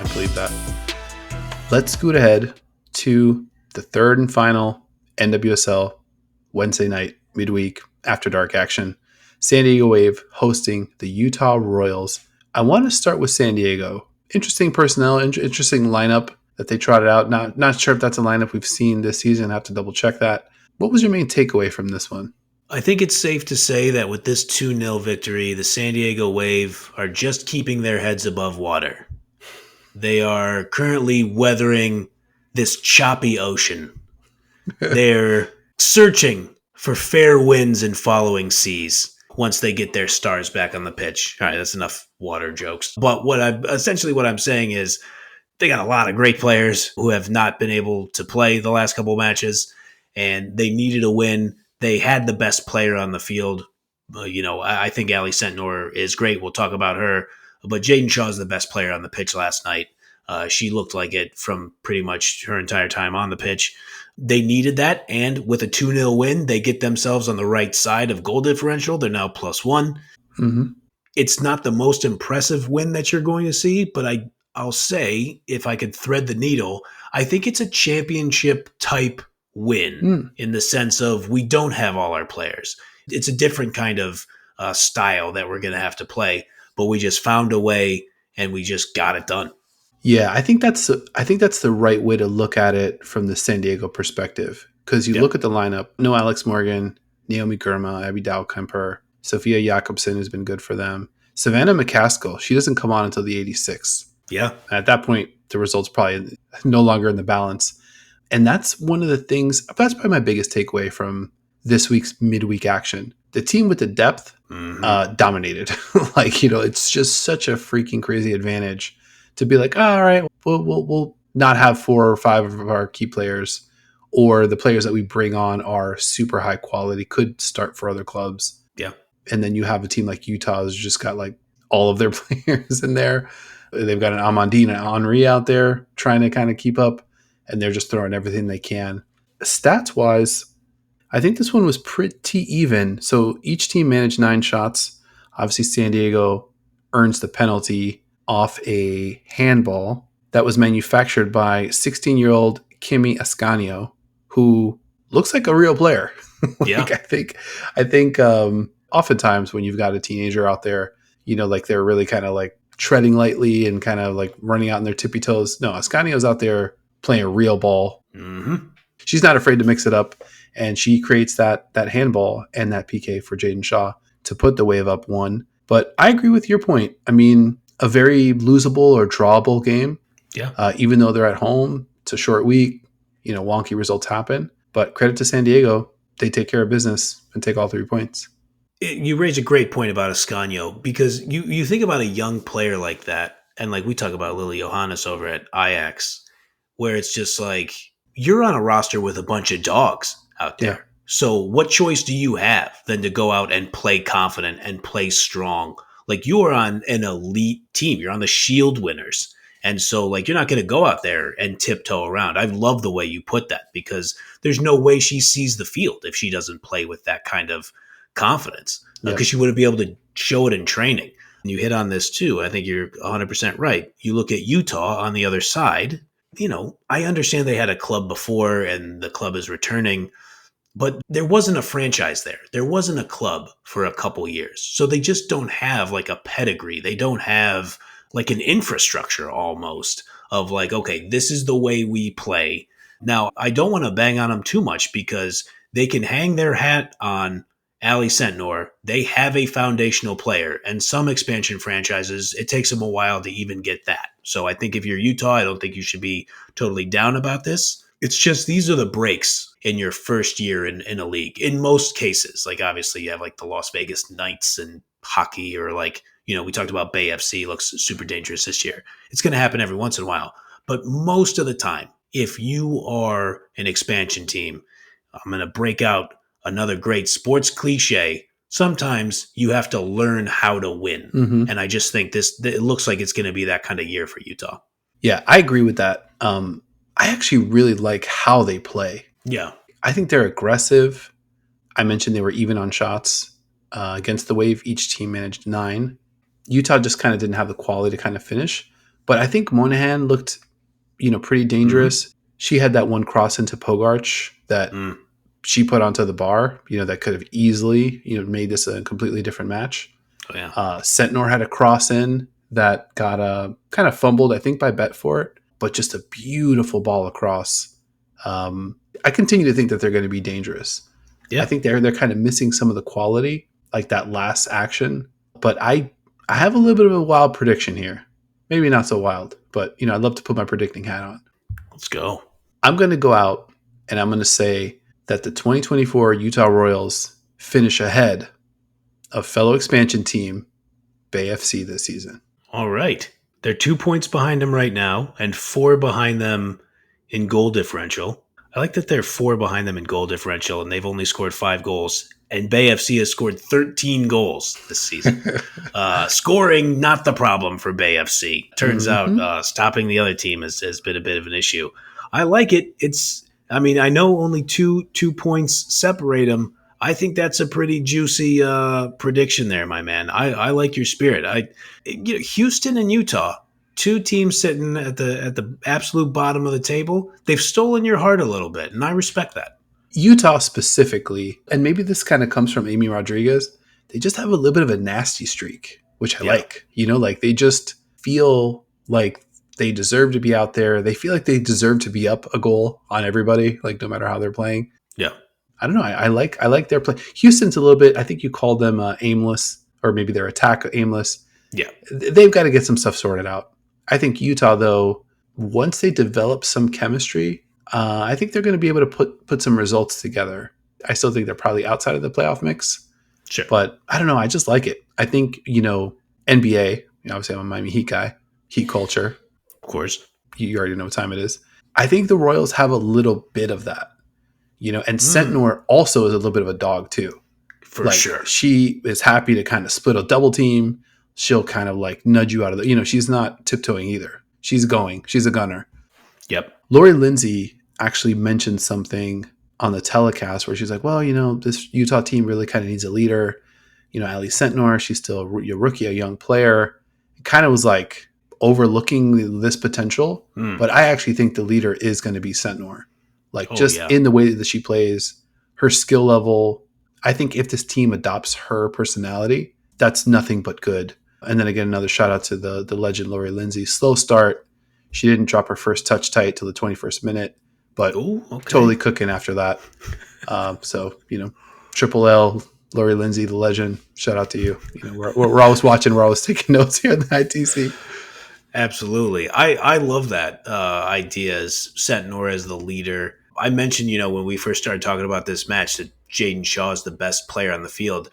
I believe that. Let's scoot ahead to the third and final NWSL Wednesday night, midweek, after dark action. San Diego Wave hosting the Utah Royals. I want to start with San Diego. Interesting personnel, interesting lineup that they trotted out. Not sure if that's a lineup we've seen this season. I have to double check that. What was your main takeaway from this one? I think it's safe to say that with this 2-0 victory, the San Diego Wave are just keeping their heads above water. They are currently weathering this choppy ocean. They're searching for fair winds and following seas once they get their stars back on the pitch. All right, that's enough water jokes. But what I'm saying is they got a lot of great players who have not been able to play the last couple of matches, and they needed a win. They had the best player on the field. I think Sentnor is great. We'll talk about her. But Jaedyn Shaw is the best player on the pitch last night. She looked like it from pretty much her entire time on the pitch. They needed that, and with a 2-0 win, they get themselves on the right side of goal differential. They're now +1. Mm-hmm. It's not the most impressive win that you're going to see, but I'll say, if I could thread the needle, I think it's a championship-type win in the sense of we don't have all our players. It's a different kind of style that we're going to have to play, but we just found a way and we just got it done. Yeah, I think that's the right way to look at it from the San Diego perspective. Because you look at the lineup, no Alex Morgan, Naomi Girma, Abby Dahlkemper, Sophia Jakobsen, who's been good for them. Savannah McCaskill, she doesn't come on until the 86th. Yeah. At that point, the result's probably no longer in the balance. And that's one of the things, that's probably my biggest takeaway from this week's midweek action. The team with the depth dominated. It's just such a freaking crazy advantage to be like, all right, we'll not have 4 or 5 of our key players, or the players that we bring on are super high quality, could start for other clubs. Yeah. And then you have a team like Utah who's just got like all of their players in there. They've got an Amandine and Henri out there trying to kind of keep up, and they're just throwing everything they can. Stats-wise, I think this one was pretty even. So each team managed 9 shots. Obviously, San Diego earns the penalty off a handball that was manufactured by 16-year-old Kimi Ascanio, who looks like a real player. Yeah. I think oftentimes when you've got a teenager out there, they're really kind of like treading lightly and kind of like running out in their tippy toes. No, Ascanio's out there playing a real ball. Mm-hmm. She's not afraid to mix it up, and she creates that handball and that PK for Jaedyn Shaw to put the Wave up 1. But I agree with your point. I mean, a very losable or drawable game. Yeah. Even though they're at home, it's a short week, wonky results happen. But credit to San Diego. They take care of business and take all 3 points. You raise a great point about Ascanio, because you think about a young player like that, and like we talk about Lily Johannes over at Ajax, where it's just like you're on a roster with a bunch of dogs out there. Yeah. So what choice do you have than to go out and play confident and play strong? Like, you are on an elite team. You're on the Shield winners. And so, like, you're not going to go out there and tiptoe around. I love the way you put that, because there's no way she sees the field if she doesn't play with that kind of confidence, because she wouldn't be able to show it in training. And you hit on this too. I think you're 100% right. You look at Utah on the other side. I understand they had a club before and the club is returning, but there wasn't a franchise there. There wasn't a club for a couple years. So they just don't have like a pedigree. They don't have like an infrastructure almost of like, okay, this is the way we play. Now, I don't want to bang on them too much, because they can hang their hat on Ali Sentnor. They have a foundational player, and some expansion franchises, it takes them a while to even get that. So I think if you're Utah, I don't think you should be totally down about this. It's just, these are the breaks in your first year in a league. In most cases, like obviously you have like the Las Vegas Knights in hockey, or like, we talked about Bay FC looks super dangerous this year. It's going to happen every once in a while. But most of the time, if you are an expansion team, I'm going to break out another great sports cliche. Sometimes you have to learn how to win. Mm-hmm. And I just think it looks like it's going to be that kind of year for Utah. Yeah, I agree with that. I actually really like how they play. Yeah. I think they're aggressive. I mentioned they were even on shots against the Wave. Each team managed 9. Utah just kind of didn't have the quality to kind of finish. But I think Moynihan looked, pretty Mm-hmm. dangerous. She had that one cross into Pogarch that Mm. she put onto the bar, that could have easily, made this a completely different match. Oh yeah. Sentnor had a cross in that got kind of fumbled, I think, by Betfort, but just a beautiful ball across. I continue to think that they're going to be dangerous. I Yeah. think they're kind of missing some of the quality, like that last action. But I have a little bit of a wild prediction here. Maybe not so wild, but I'd love to put my predicting hat on. Let's go. I'm going to go out and I'm going to say that the 2024 Utah Royals finish ahead of fellow expansion team Bay FC this season. All right. They're 2 points behind them right now and four behind them in goal differential. I like that they're four behind them in goal differential and they've only scored 5 goals. And Bay FC has scored 13 goals this season. Scoring, not the problem for Bay FC. Turns out stopping the other team has been a bit of an issue. I like it. I know only two points separate them. I think that's a pretty juicy prediction there, my man. I like your spirit. Houston and Utah, two teams sitting at the absolute bottom of the table. They've stolen your heart a little bit, and I respect that. Utah specifically, and maybe this kind of comes from Amy Rodriguez, they just have a little bit of a nasty streak, which I like. Like they just feel like they deserve to be out there. They feel like they deserve to be up a goal on everybody, like no matter how they're playing. Yeah. I don't know. I like their play. Houston's a little bit, I think you called them aimless, or maybe their attack aimless. Yeah. They've got to get some stuff sorted out. I think Utah, though, once they develop some chemistry, I think they're going to be able to put some results together. I still think they're probably outside of the playoff mix. Sure. But I don't know. I just like it. I think, NBA, obviously I'm a Miami Heat guy, Heat culture. Of course. You already know what time it is. I think the Royals have a little bit of that, and Sentnor also is a little bit of a dog too. For sure. She is happy to kind of split a double team. She'll kind of like nudge you out of the, she's not tiptoeing either. She's going. She's a gunner. Yep. Lori Lindsay actually mentioned something on the telecast where she's like, well, this Utah team really kind of needs a leader. Ali Sentnor, she's still a rookie, a young player. It kind of was like overlooking this potential. But I actually think the leader is going to be Sentnor. In the way that she plays, her skill level. I think if this team adopts her personality, that's nothing but good. And then again, another shout out to the legend Lori Lindsay. Slow start. She didn't drop her first touch tight till the 21st minute, but totally cooking after that. Triple L, Lori Lindsay, the legend. Shout out to you. We're always watching. We're always taking notes here in the ITC. Absolutely. I love that idea as Sentnor as the leader. I mentioned, when we first started talking about this match that Jaedyn Shaw is the best player on the field.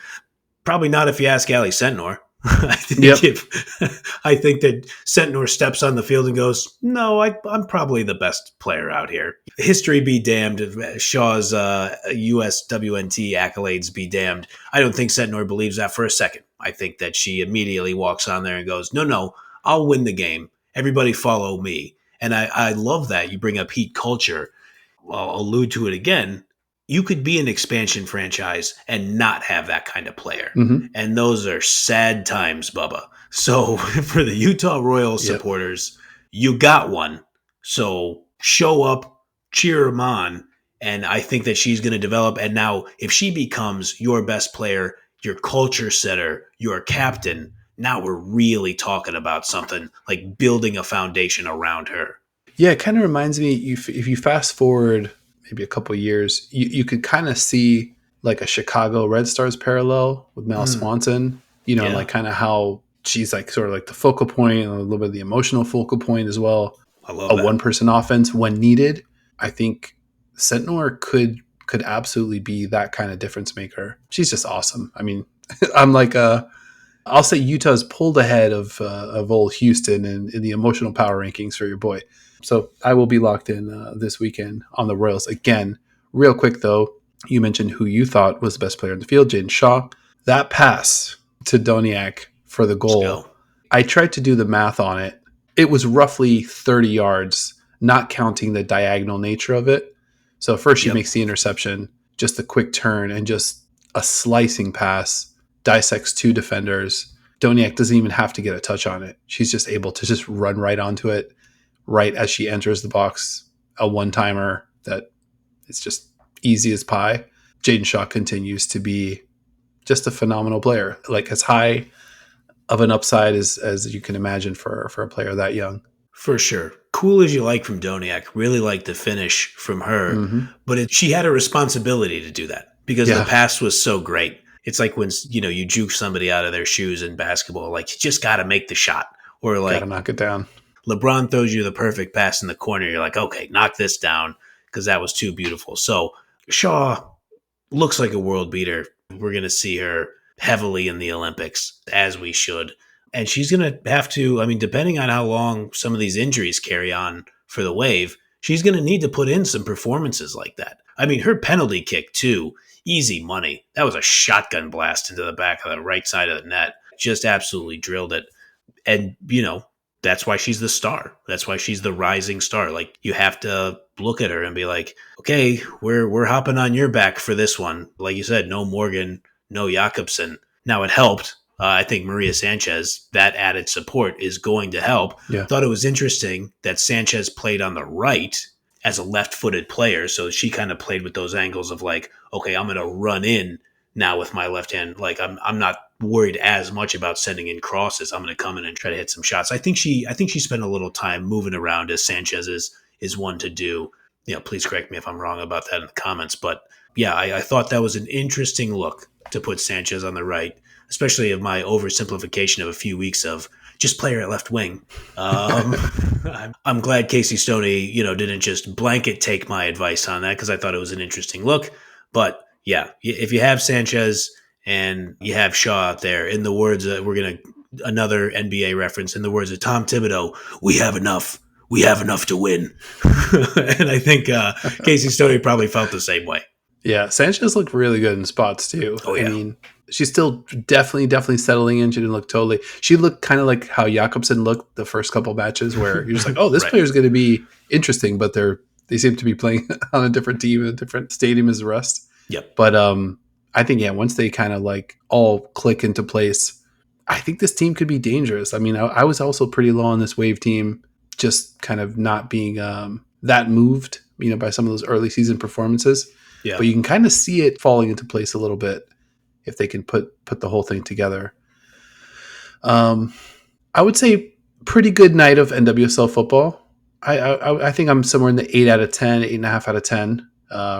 Probably not if you ask Ali Sentnor. I think that Sentnor steps on the field and goes, no, I'm probably the best player out here. History be damned. Shaw's USWNT accolades be damned. I don't think Sentnor believes that for a second. I think that she immediately walks on there and goes, no, I'll win the game. Everybody follow me. And I love that. You bring up Heat culture. I'll allude to it again. You could be an expansion franchise and not have that kind of player. Mm-hmm. And those are sad times, Bubba. So for the Utah Royals supporters, you got one. So show up, cheer them on. And I think that she's going to develop. And now if she becomes your best player, your culture setter, your captain, now we're really talking about something like building a foundation around her. Yeah, it kind of reminds me, if you fast forward maybe a couple of years, you could kind of see like a Chicago Red Stars parallel with Mel Swanson, and like kind of how she's like sort of like the focal point and a little bit of the emotional focal point as well. I love that. One-person offense when needed. I think Sentnor could absolutely be that kind of difference maker. She's just awesome. I mean, I'm like I'll say Utah's pulled ahead of old Houston in the emotional power rankings for your boy. So I will be locked in this weekend on the Royals. Again, real quick though, you mentioned who you thought was the best player in the field, Jaedyn Shaw. That pass to Doniak for the goal, I tried to do the math on it. It was roughly 30 yards, not counting the diagonal nature of it. So first she makes the interception, just a quick turn and just a slicing pass, dissects two defenders, Doniak doesn't even have to get a touch on it. She's just able to just run right onto it right as she enters the box. A one-timer that it's just easy as pie. Jaedyn Shaw continues to be just a phenomenal player, like as high of an upside as you can imagine for a player that young. For sure. Cool as you like from Doniak. Really like the finish from her. Mm-hmm. But she had a responsibility to do that because Yeah. the pass was so great. It's like when, you juke somebody out of their shoes in basketball. Like, you just got to make the shot. Or Got like to knock it down. LeBron throws you the perfect pass in the corner. You're like, okay, knock this down because that was too beautiful. So Shaw looks like a world beater. We're going to see her heavily in the Olympics, as we should. And she's going to have to, depending on how long some of these injuries carry on for the Wave, she's going to need to put in some performances like that. Her penalty kick, too, easy money. That was a shotgun blast into the back of the right side of the net. Just absolutely drilled it. And, that's why she's the star. That's why she's the rising star. Like, you have to look at her and be like, okay, we're hopping on your back for this one. Like you said, no Morgan, no Jakobsen. Now, it helped. I think Maria Sanchez, that added support is going to help. Yeah. Thought it was interesting that Sanchez played on the right as a left-footed player. So she kind of played with those angles of like, okay, I'm going to run in now with my left hand. Like, I'm not worried as much about sending in crosses. I'm going to come in and try to hit some shots. I think she spent a little time moving around, as Sanchez is one to do. Please correct me if I'm wrong about that in the comments. But yeah, I thought that was an interesting look to put Sanchez on the right, especially of my oversimplification of a few weeks of just play her at left wing. I'm glad Casey Stoney, didn't just blanket take my advice on that, because I thought it was an interesting look. But yeah, if you have Sanchez and you have Shaw out there, in the words another NBA reference, in the words of Tom Thibodeau, we have enough. We have enough to win. And I think Casey Stoney probably felt the same way. Yeah, Sanchez looked really good in spots too. Oh, yeah. She's still definitely settling in. She didn't look totally. She looked kind of like how Jakobsen looked the first couple matches, where you're just like, oh, this Right. player's going to be interesting, but they seem to be playing on a different team, a different stadium as the rest. Yep. But I think once they kind of like all click into place, I think this team could be dangerous. I was also pretty low on this Wave team, just kind of not being that moved, by some of those early season performances. Yeah. But you can kind of see it falling into place a little bit if they can put the whole thing together. I would say pretty good night of NWSL football. I think I'm somewhere in the 8 out of 10, 8.5 out of 10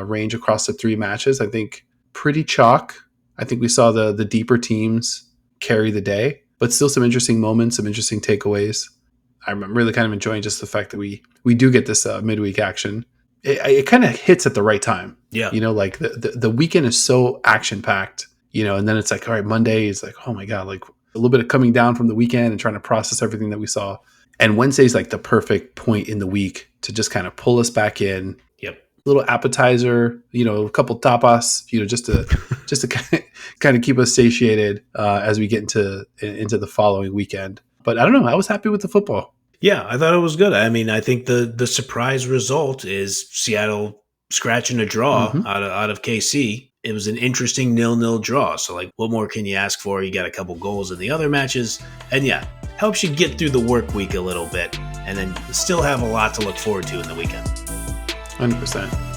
range across the 3 matches. I think pretty chalk. I think we saw the deeper teams carry the day, but still some interesting moments, some interesting takeaways. I'm really kind of enjoying just the fact that we do get this midweek action. It kind of hits at the right time. Yeah. Like the weekend is so action packed, and then it's like, all right, Monday is like, oh my God, like a little bit of coming down from the weekend and trying to process everything that we saw. And Wednesday's like the perfect point in the week to just kind of pull us back in. Yep. Little appetizer, a couple tapas, just to kind of keep us satiated as we get into the following weekend. But I don't know. I was happy with the football. Yeah, I thought it was good. I think the surprise result is Seattle scratching a draw out of KC. It was an interesting 0-0 draw. So, like, what more can you ask for? You got a couple goals in the other matches. And yeah, helps you get through the work week a little bit and then still have a lot to look forward to in the weekend. 100%.